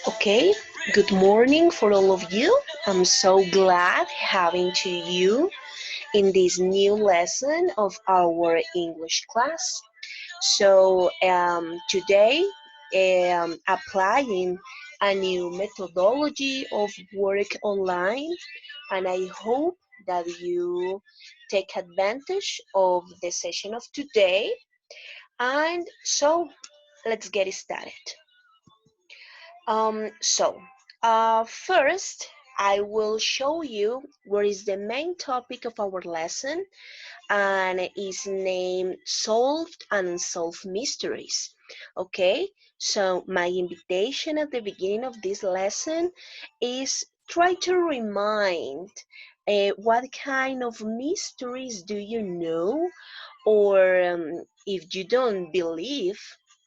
Okay, good morning for all of you. I'm so glad having to you in this new lesson of our English class. Today, applying a new methodology of work online, and I hope that you take advantage of the session of today. And so, let's get started. Um, so, First, I will show you what is the main topic of our lesson, and it is named Solved and Unsolved Mysteries. Okay, so my invitation at the beginning of this lesson is try to remind what kind of mysteries do you know, or if you don't believe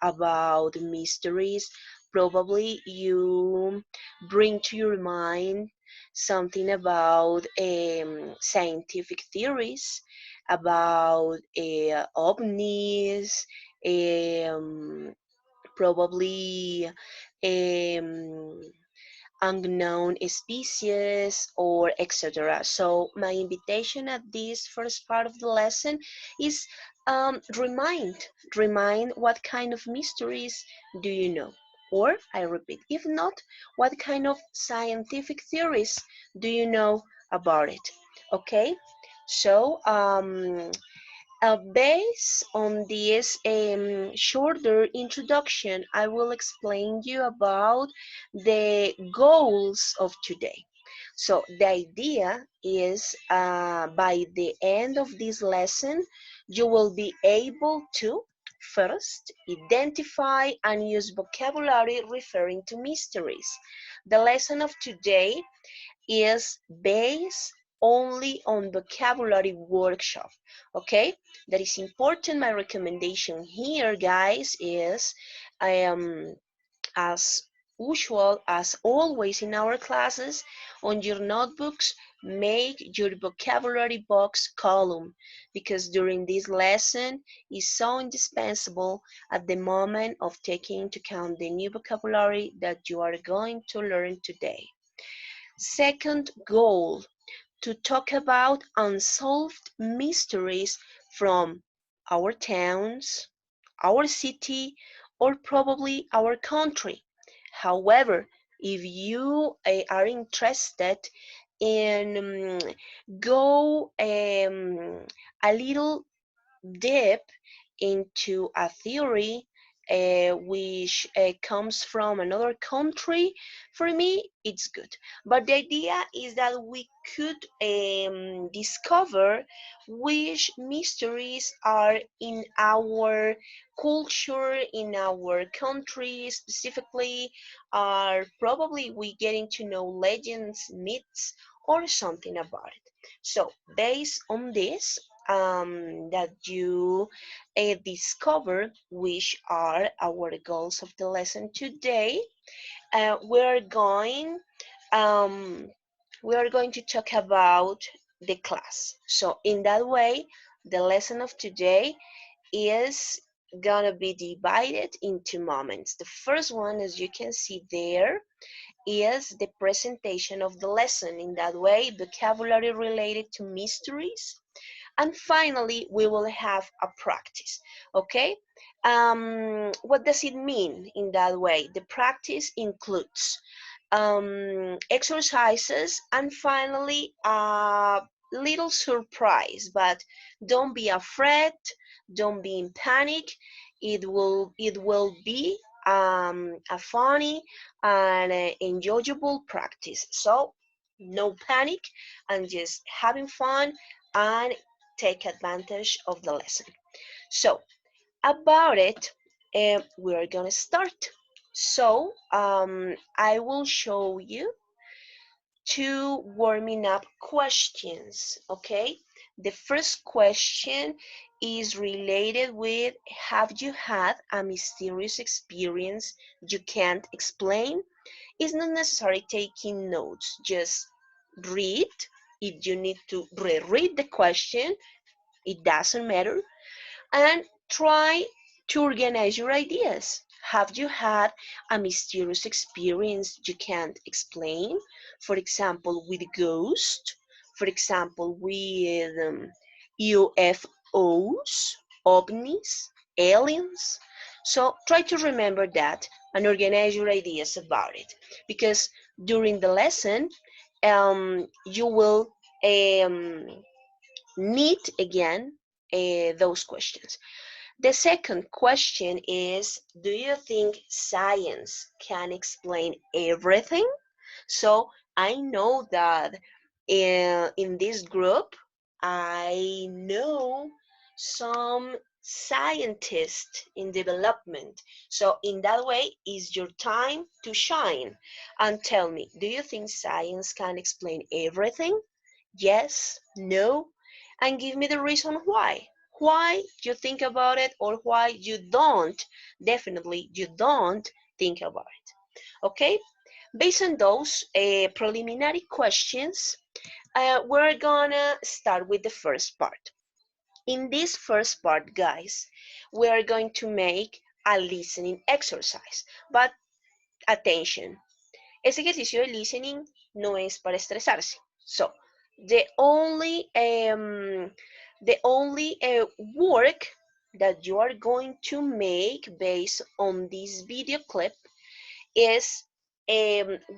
about mysteries, probably you bring to your mind something about scientific theories, about ovnis, um, probably um, unknown species, or etc. So my invitation at this first part of the lesson is remind what kind of mysteries do you know, or I repeat, if not, what kind of scientific theories do you know about it. Okay, so based on this shorter introduction, I will explain you about the goals of today. So the idea is by the end of this lesson, you will be able to first identify and use vocabulary referring to mysteries. The lesson of today is based only on vocabulary workshop. Okay, that is important. My recommendation here, guys, is um as usual, as always in our classes, on your notebooks, make your vocabulary box column, because during this lesson is so indispensable at the moment of taking into account the new vocabulary that you are going to learn today. Second goal, to talk about unsolved mysteries from our towns, our city, or probably our country. However, if you are interested in go a little deep into a theory which comes from another country, for me, it's good. But the idea is that we could discover which mysteries are in our culture, in our country specifically, are probably we getting to know legends, myths, or something about it. So, based on this, that you discover which are our goals of the lesson today. We're going um, we are going to talk about the class. So in that way, the lesson of today is gonna be divided into moments. The first one, as you can see there, is the presentation of the lesson. In that way, vocabulary related to mysteries, and finally, we will have a practice, okay? What does it mean in that way? The practice includes exercises, and finally, a little surprise, but don't be afraid, don't be in panic. It will be a funny and enjoyable practice. So no panic, and just having fun and take advantage of the lesson. So about it, we're gonna start. So I will show you two warming up questions. Okay, the first question is related with, have you had a mysterious experience you can't explain? It's not necessary taking notes, just read. If you need to reread the question, it doesn't matter, and try to organize your ideas. Have you had a mysterious experience you can't explain? For example, with ghosts, for example, with UFOs, ovnis, aliens. So try to remember that and organize your ideas about it, because during the lesson, you will um, need again those questions. The second question is, do you think science can explain everything? So I know that in this group, I know some scientists in development. So in that way, is your time to shine. And tell me, do you think science can explain everything? Yes, no, and give me the reason why. Why you think about it or why you don't, definitely you don't think about it. Okay? Based on those preliminary questions, we're gonna start with the first part. In this first part, guys, we are going to make a listening exercise. But attention, ese ejercicio de listening no es para estresarse. So, the only work that you are going to make based on this video clip is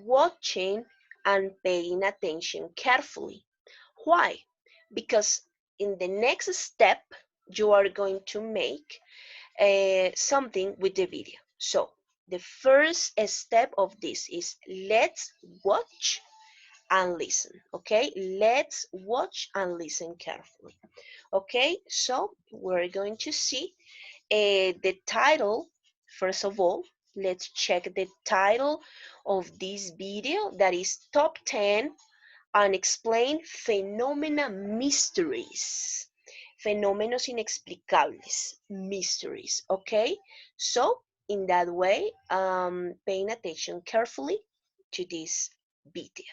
watching and paying attention carefully. Why? Because in the next step, you are going to make something with the video. So the first step of this is let's watch and listen. Okay, let's watch and listen carefully. Okay, so we're going to see the title. First of all, let's check the title of this video, that is Top 10 Unexplained Phenomena Mysteries. Fenómenos inexplicables, mysteries, okay? So, in that way, paying attention carefully to this video.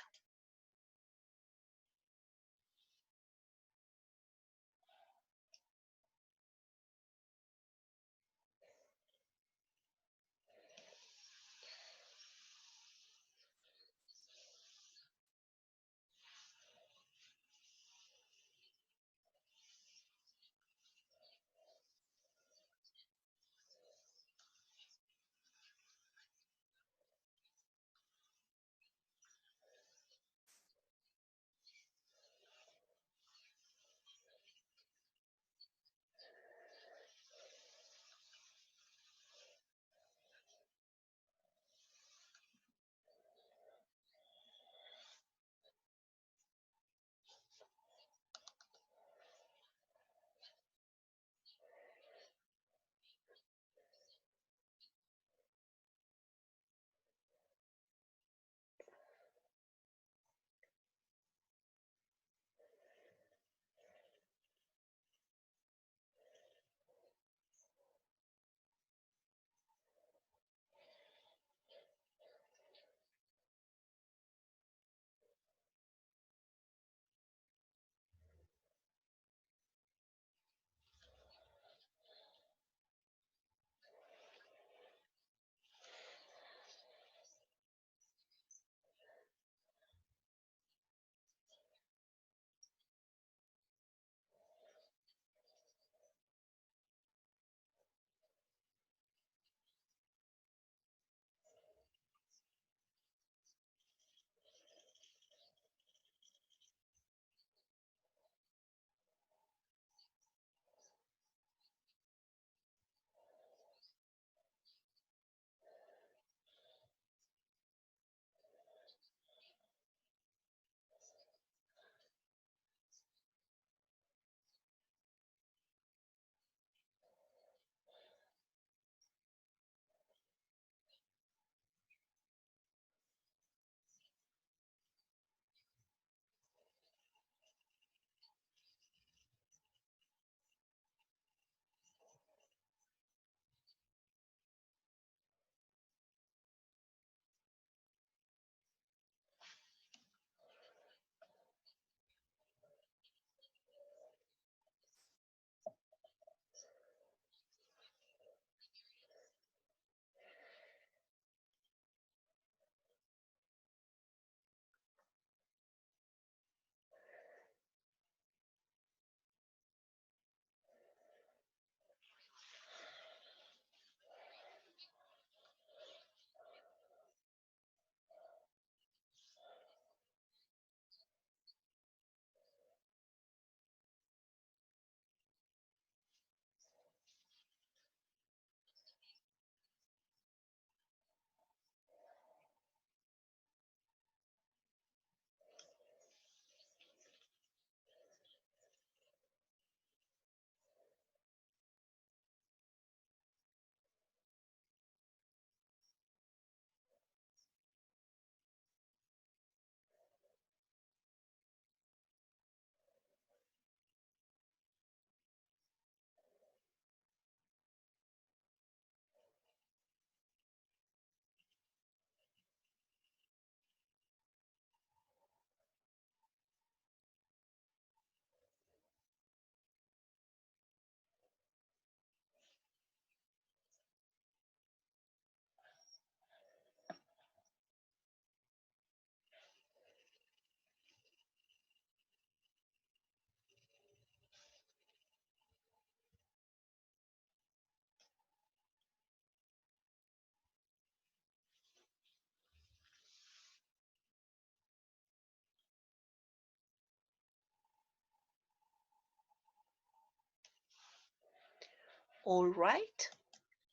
All right.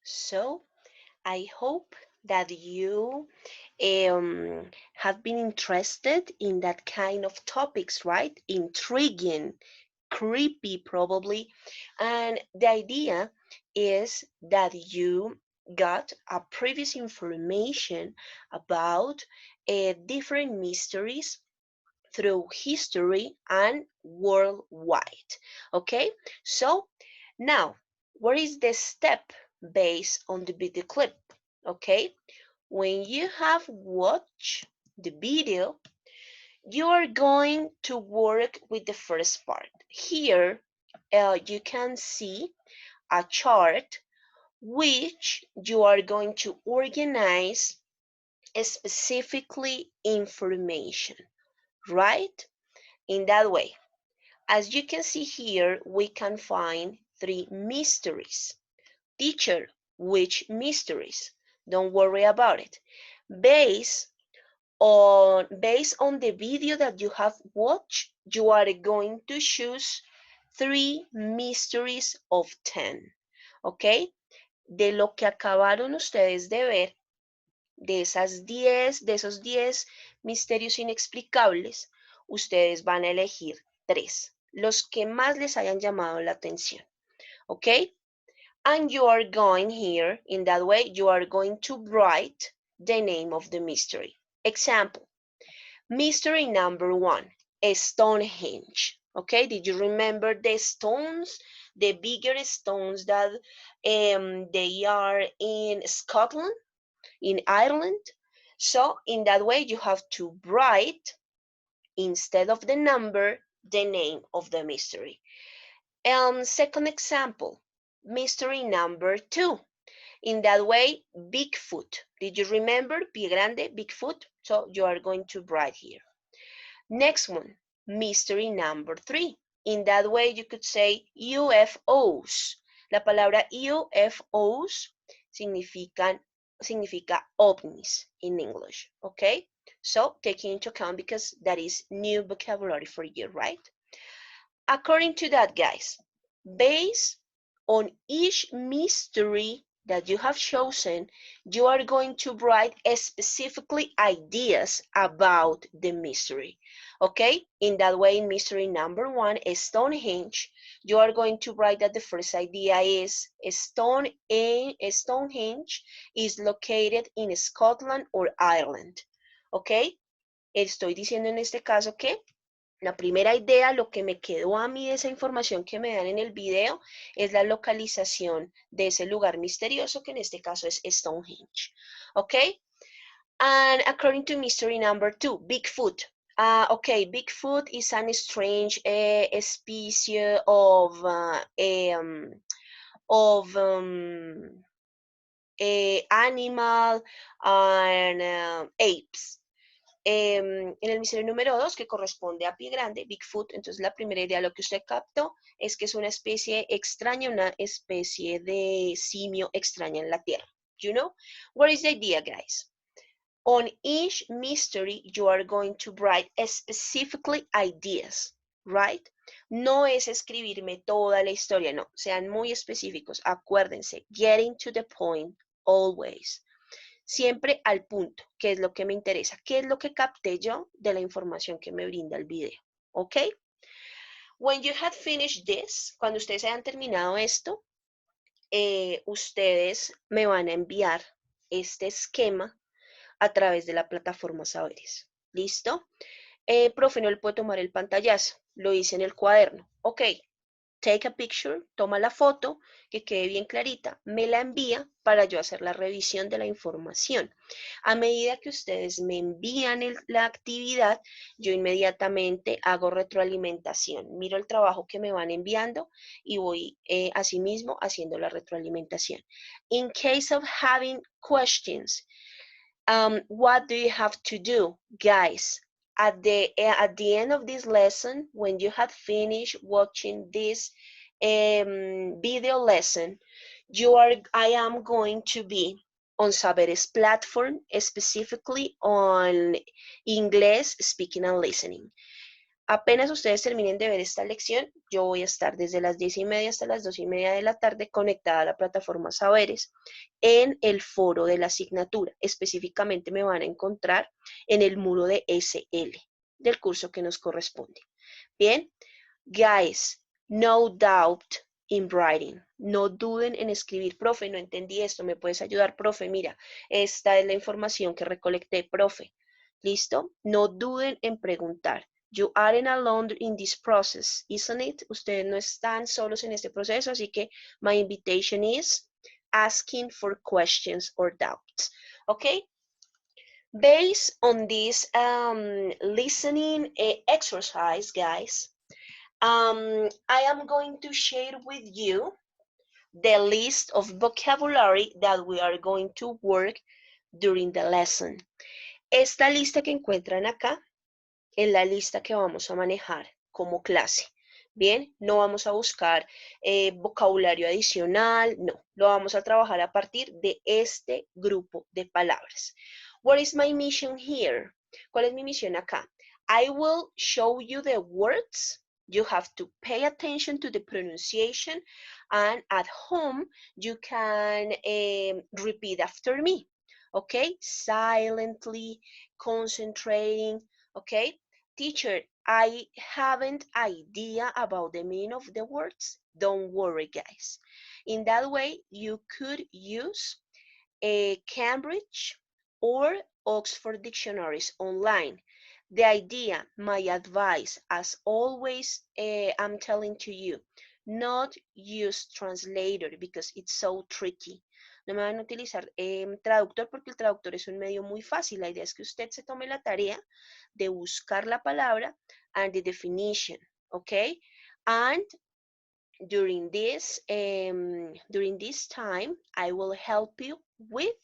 So I hope that you have been interested in that kind of topics, right? Intriguing, creepy, probably. And the idea is that you got a previous information about different mysteries through history and worldwide. Okay, so now what is the step based on the video clip? Okay, when you have watched the video, you are going to work with the first part. Here, you can see a chart which you are going to organize specifically information, right? In that way, as you can see here, we can find three mysteries. Teacher, which mysteries? Don't worry about it. Based based on the video that you have watched, you are going to choose three mysteries of 10. ¿Ok? De lo que acabaron ustedes de ver, de esos 10 misterios inexplicables, ustedes van a elegir 3, los que más les hayan llamado la atención. ¿Ok? And you are going here, in that way, you are going to write the name of the mystery. Example, mystery number 1, Stonehenge. Okay, did you remember the stones, the bigger stones that they are in Scotland, in Ireland? So in that way, you have to write, instead of the number, the name of the mystery. Second example, mystery number 2. In that way, Bigfoot. Did you remember Pie Grande, Bigfoot? So you are going to write here. Next one, mystery number 3. In that way, you could say UFOs. La palabra UFOs significa ovnis in English, okay? So taking into account because that is new vocabulary for you, right? According to that, guys, based on each mystery that you have chosen, you are going to write specifically ideas about the mystery. Okay? In that way, in mystery number 1, Stonehenge, you are going to write that the first idea is Stonehenge is located in Scotland or Ireland. Okay? Estoy diciendo en este caso que la primera idea, lo que me quedó a mí de esa información que me dan en el video, es la localización de ese lugar misterioso, que en este caso es Stonehenge. ¿Ok? And according to mystery number 2, Bigfoot. Okay, Bigfoot is an strange species of animal and apes. En el misterio número 2, que corresponde a Pie Grande, Bigfoot, entonces la primera idea, lo que usted captó, es que es una especie extraña, una especie de simio extraña en la Tierra. You know? What is the idea, guys? On each mystery, you are going to write specifically ideas, right? No es escribirme toda la historia, no. Sean muy específicos. Acuérdense, getting to the point always. Siempre al punto, qué es lo que me interesa, qué es lo que capté yo de la información que me brinda el video, ¿ok? When you have finished this, cuando ustedes hayan terminado esto, ustedes me van a enviar este esquema a través de la plataforma Saberes. ¿Listo? Profe, no le puedo tomar el pantallazo, lo hice en el cuaderno. Ok, take a picture, toma la foto, que quede bien clarita, me la envía para yo hacer la revisión de la información. A medida que ustedes me envían la actividad, yo inmediatamente hago retroalimentación. Miro el trabajo que me van enviando y voy asimismo haciendo la retroalimentación. In case of having questions, what do you have to do, guys? At the end of this lesson, when you have finished watching this video lesson, I am going to be on Saberes platform, specifically on English speaking and listening. Apenas ustedes terminen de ver esta lección, yo voy a estar desde las 10:30 hasta las 2:30 de la tarde conectada a la plataforma Saberes en el foro de la asignatura. Específicamente me van a encontrar en el muro de SL del curso que nos corresponde. Bien, guys, no doubt in writing. No duden en escribir. Profe, no entendí esto, ¿me puedes ayudar? Profe, mira, esta es la información que recolecté, profe. ¿Listo? No duden en preguntar. You aren't alone in this process, isn't it? Ustedes no están solos en este proceso, así que my invitation is asking for questions or doubts. Okay? Based on this listening exercise, guys, I am going to share with you the list of vocabulary that we are going to work during the lesson. Esta lista que encuentran acá es la lista que vamos a manejar como clase. Bien, no vamos a buscar vocabulario adicional, no, lo vamos a trabajar a partir de este grupo de palabras. What is my mission here? ¿Cuál es mi misión acá? I will show you the words. You have to pay attention to the pronunciation, and at home you can repeat after me. Okay, silently, concentrating. Okay, teacher, I haven't idea about the meaning of the words. Don't worry, guys. In that way, you could use a Cambridge or Oxford dictionaries online. The idea, my advice, as always, I'm telling to you, not use translator because it's so tricky. No me van a utilizar traductor porque el traductor es un medio muy fácil. La idea es que usted se tome la tarea de buscar la palabra and the definition, okay? And during this time, I will help you with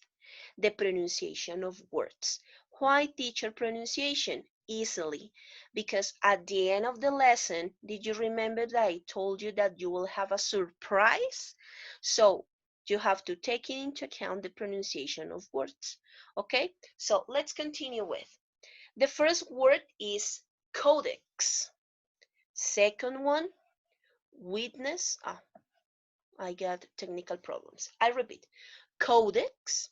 the pronunciation of words. Why, teacher, pronunciation? Easily, because at the end of the lesson, did you remember that I told you that you will have a surprise? So you have to take into account the pronunciation of words. Okay, so let's continue with. The first word is codex. Second one, witness. I got technical problems. I repeat, codex,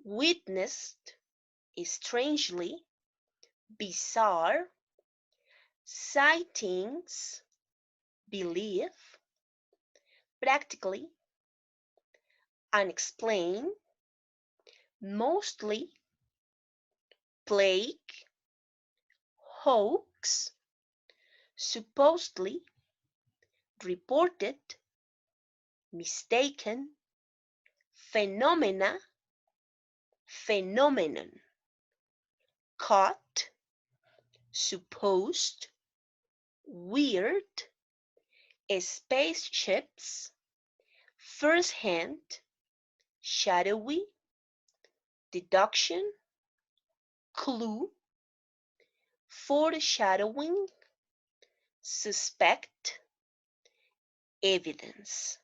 witnessed, strangely, bizarre, sightings, belief, practically, unexplained, mostly, plague, hoax, supposedly, reported, mistaken, phenomena, phenomenon, caught, supposed, weird, spaceships, first-hand, shadowy, deduction, clue, foreshadowing, suspect, evidence.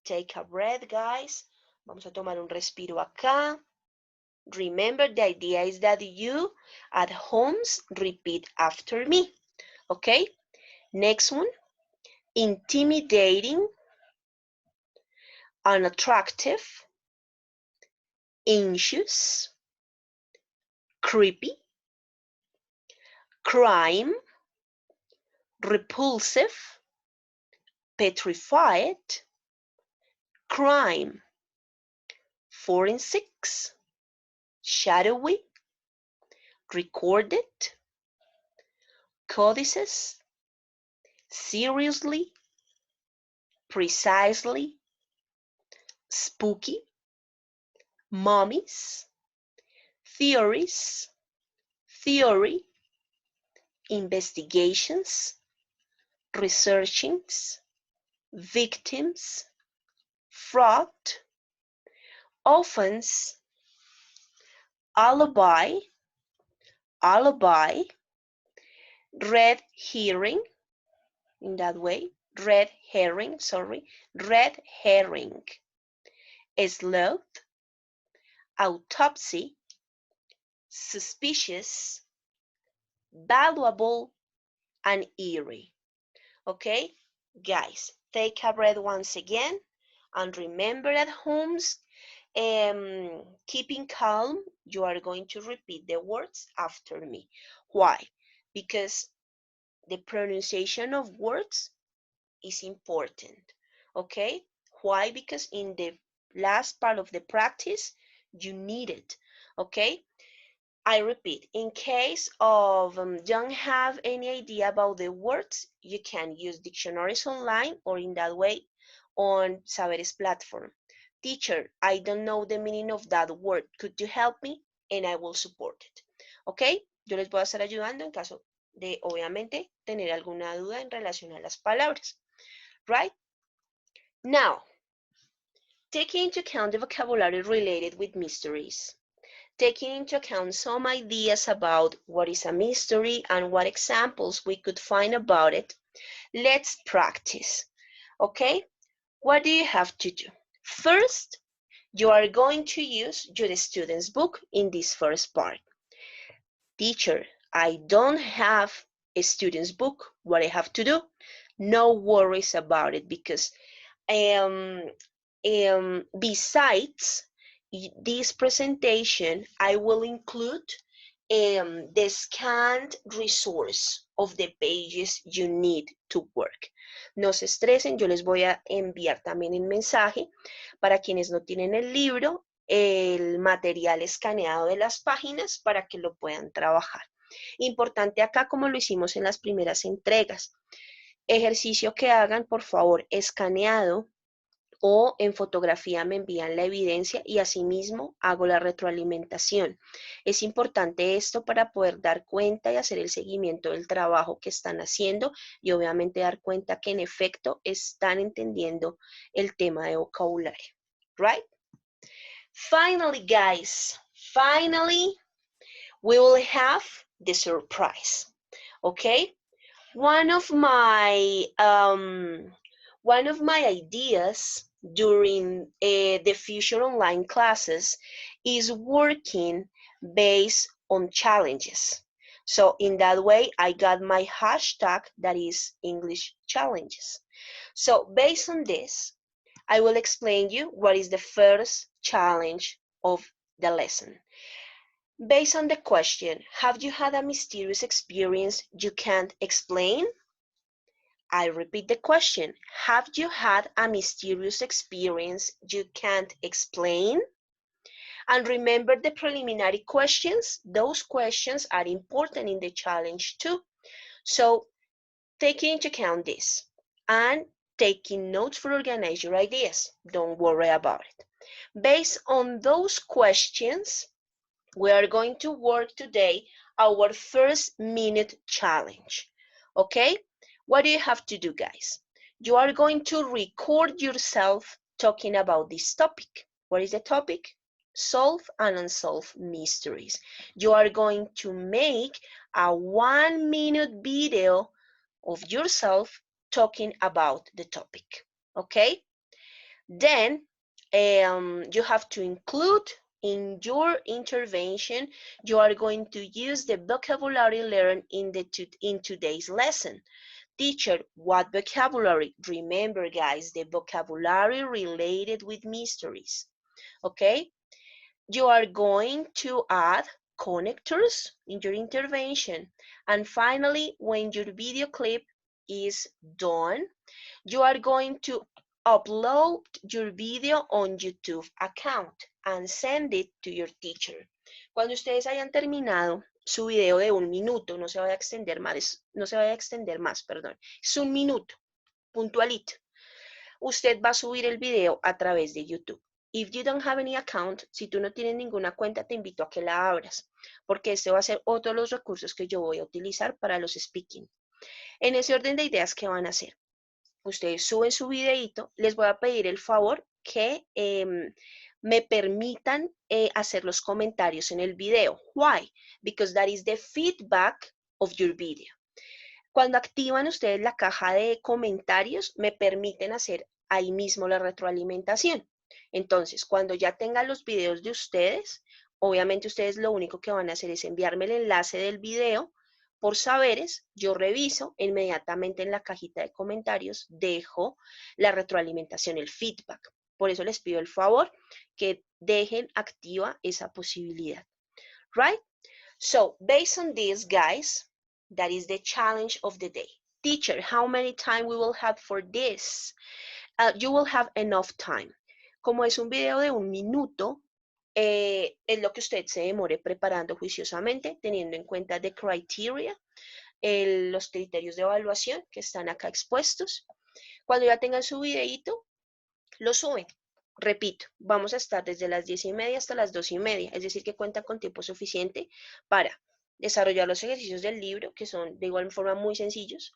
Take a breath, guys. Vamos a tomar un respiro acá. Remember, the idea is that you at homes repeat after me. Okay? Next one. Intimidating, unattractive, anxious, creepy, crime, repulsive, petrified, crime, forensics, shadowy, recorded, codices, seriously, precisely, spooky, mummies, theories, theory, investigations, researchings, victims, fraud, offense, alibi, red herring, in that way, red herring, sleuth, autopsy, suspicious, valuable, and eerie. Okay, guys, take a breath once again and remember at homes, keeping calm, you are going to repeat the words after me. Why? Because the pronunciation of words is important. Okay, why? Because in the last part of the practice, you need it. Okay, I repeat, in case of don't have any idea about the words, you can use dictionaries online or in that way on Saberes platform. Teacher, I don't know the meaning of that word. Could you help me? And I will support it. ¿Ok? Yo les voy a estar ayudando en caso de, obviamente, tener alguna duda en relación a las palabras. Right? Now, taking into account the vocabulary related with mysteries. Taking into account some ideas about what is a mystery and what examples we could find about it, let's practice. Okay? What do you have to do? First, you are going to use your student's book in this first part. Teacher, I don't have a student's book. What I have to do? No worries about it because um, besides this presentation, I will include the scanned resource of the pages you need to work. No se estresen, yo les voy a enviar también el mensaje para quienes no tienen el libro, el material escaneado de las páginas para que lo puedan trabajar. Importante acá, como lo hicimos en las primeras entregas, ejercicio que hagan, por favor, escaneado o en fotografía me envían la evidencia y asimismo hago la retroalimentación. Es importante esto para poder dar cuenta y hacer el seguimiento del trabajo que están haciendo y obviamente dar cuenta que en efecto están entendiendo el tema de vocabulario. Right? Finally, guys, we will have the surprise. Okay? One of my ideas during the future online classes is working based on challenges. So in that way, I got my hashtag that is English challenges. So based on this, I will explain you what is the first challenge of the lesson. Based on the question, have you had a mysterious experience you can't explain? I repeat the question. Have you had a mysterious experience you can't explain? And remember the preliminary questions. Those questions are important in the challenge too. So taking into account this and taking notes for organize your ideas. Don't worry about it. Based on those questions, we are going to work today our first minute challenge. Okay? What do you have to do, guys? You are going to record yourself talking about this topic. What is the topic? Solve and unsolved mysteries. You are going to make a 1 minute video of yourself talking about the topic. Okay? Then you have to include in your intervention, you are going to use the vocabulary learned in today's lesson. Teacher, what vocabulary? Remember, guys, the vocabulary related with mysteries. Okay? You are going to add connectors in your intervention. And finally, when your video clip is done, you are going to upload your video on YouTube account and send it to your teacher. Cuando ustedes hayan terminado su video de 1 minuto, no se vaya a extender más, perdón. Es 1 minuto, puntualito. Usted va a subir el video a través de YouTube. If you don't have any account, si tú no tienes ninguna cuenta, te invito a que la abras, porque este va a ser otro de los recursos que yo voy a utilizar para los speaking. En ese orden de ideas, ¿qué van a hacer? Ustedes suben su videito, les voy a pedir el favor que me permitan hacer los comentarios en el video. Why? Because that is the feedback of your video. Cuando activan ustedes la caja de comentarios, me permiten hacer ahí mismo la retroalimentación. Entonces, cuando ya tengan los videos de ustedes, obviamente ustedes lo único que van a hacer es enviarme el enlace del video por saberes, yo reviso inmediatamente en la cajita de comentarios, dejo la retroalimentación, el feedback. Por eso les pido el favor que dejen activa esa posibilidad. Right? So, based on this, guys, that is the challenge of the day. Teacher, how many time we will have for this? You will have enough time. Como es un video de 1 minuto, es lo que usted se demore preparando juiciosamente, teniendo en cuenta the criteria, los criterios de evaluación que están acá expuestos. Cuando ya tengan su videito, lo suben. Repito, vamos a estar desde las 10:30 hasta las 2:30, es decir, que cuentan con tiempo suficiente para desarrollar los ejercicios del libro, que son de igual forma muy sencillos,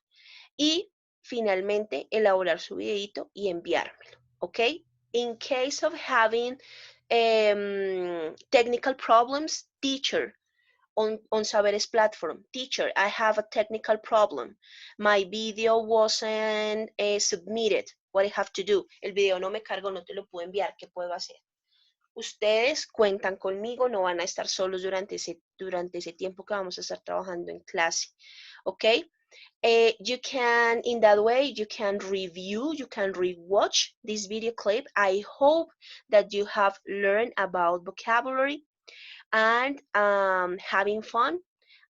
y finalmente elaborar su videito y enviármelo, ¿ok? In case of having technical problems, teacher, on Saberes platform, teacher, I have a technical problem. My video wasn't submitted. What I have to do? El video no me cargo, no te lo puedo enviar. ¿Qué puedo hacer? Ustedes cuentan conmigo, no van a estar solos durante ese tiempo que vamos a estar trabajando en clase. ¿Ok? You can, in that way, you can review, you can rewatch this video clip. I hope that you have learned about vocabulary and having fun.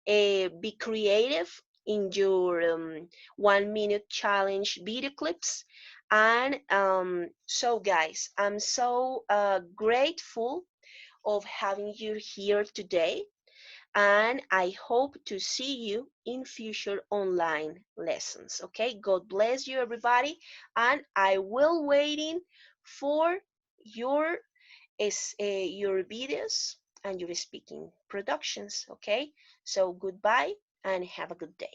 Be creative in your 1 minute challenge video clips. And so, guys, I'm so grateful of having you here today. And I hope to see you in future online lessons. Okay, God bless you, everybody. And I will waiting for your your videos and your speaking productions. Okay, so goodbye and have a good day.